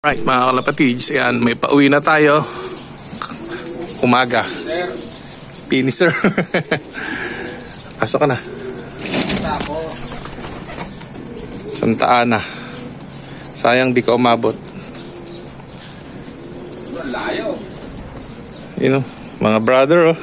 Right, mga kalapatids, ayan, may pauwi na tayo. Umaga. Finisher. Pasok ka na. Santa Ana. Sayang di ka umabot. Layo. You know, mga brother, oh.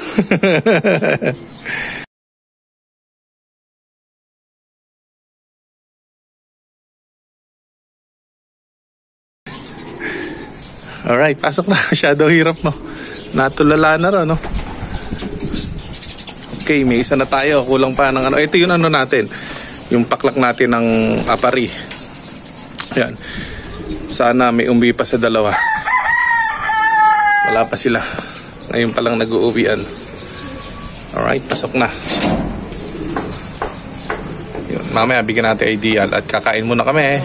Alright, pasok na. Masyado hirap mo. Natulala na rin, no? Okay, may isa na tayo. Kulang pa ng ano. Ito yung ano natin. Yung paklak natin ng apari. Yan. Sana may umuwi pa sa dalawa. Wala pa sila. Ngayon pa lang nag-uuwian. Alright, pasok na. Yun, mamaya bigyan natin ideal at kakain muna kami,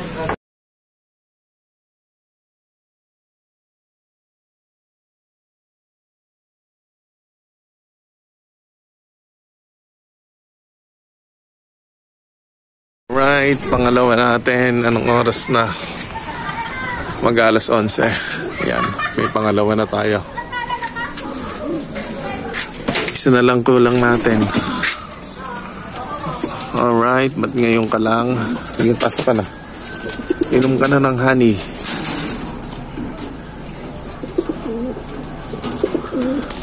Right, pangalawa natin. Anong oras na? Mag-alas 11. Yan, may pangalawa na tayo. Isa na lang kulang natin. Alright, ba't ngayon ka lang? Sige, pasok ka na. Inom ka na ng honey.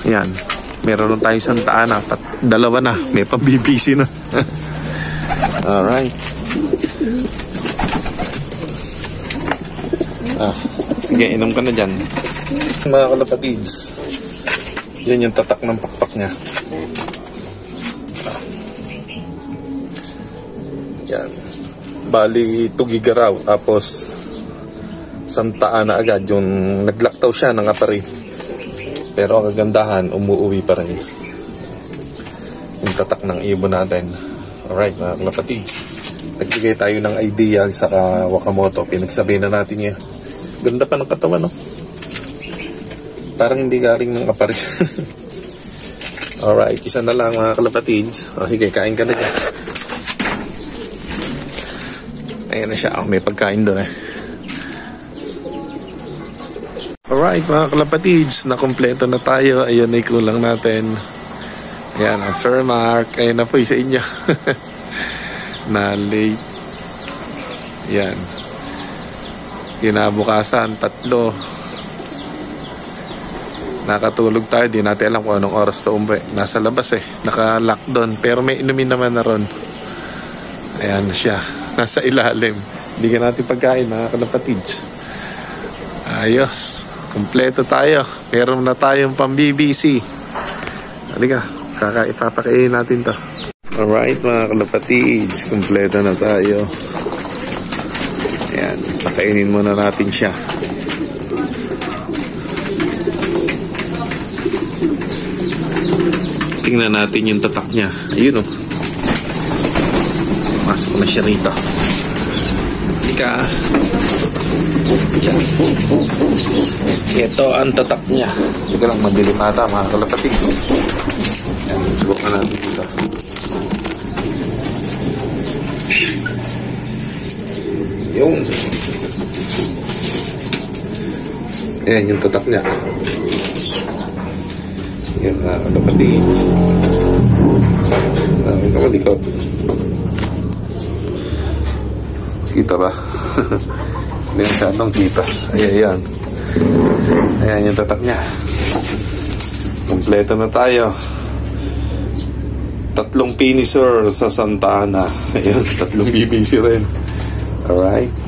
Yan, meron tayo Santa Ana. Dalawa na, may pang-BBC na. Alright. Sige, inom ka na dyan. Mga kalapatids, yan yung tatak ng pakpak niya. Yan. Bali, tugigaraw. Tapos, Santa Ana agad. Yung naglaktaw siya ng apari. Pero ang kagandahan, umuwi pa rin. Yung tatak ng ibon natin. Alright, mga kalapatids. Nagbigay tayo ng ideal sa Wakamoto. Pinagsabi na natin niya. Ganda pa ng katawan, no? Parang hindi galing ng apari. Alright, isa na lang mga kalapatids. O sige, kain ka na dyan. Ayan na siya. May pagkain doon, Alright, mga kalapatids. Nakompleto na tayo. Ayan ay kulang natin. Ayan, ang Sir Mark. Ayan na po sa inyo. Na late. Ayan. Kinabukasan, 3. Nakatulog tayo. Di natin alam kung anong oras to umuwi. Nasa labas Naka-lock doon. Pero may inumin naman na ron. Ayan siya. Nasa ilalim. Hindi ka natin pagkain, mga kalapatids. Ayos. Kompleto tayo. Meron na tayong pang-BBC. Halika. Ipapakain natin to. Alright, mga kalapatids. Kompleto na tayo. Ayan. Pakainin muna natin siya. Tingnan natin yung tatak niya. Ayun, Masok na siya rito. Ika. Yan. Ito ang tatak niya. Hindi ka lang madilim ata, mga kalapatids. Yan. Subukan natin dito. Yung. Ayan yung tatak niya. Yan, mga kalapatids. Ito malikot. Kita ba? Hindi yan siyadong kita. Ayan. Ayan yung tatak niya. Kompleto na tayo. 3 finisher sa Santa Ana. Ayan, 3 BBC rin. Alright.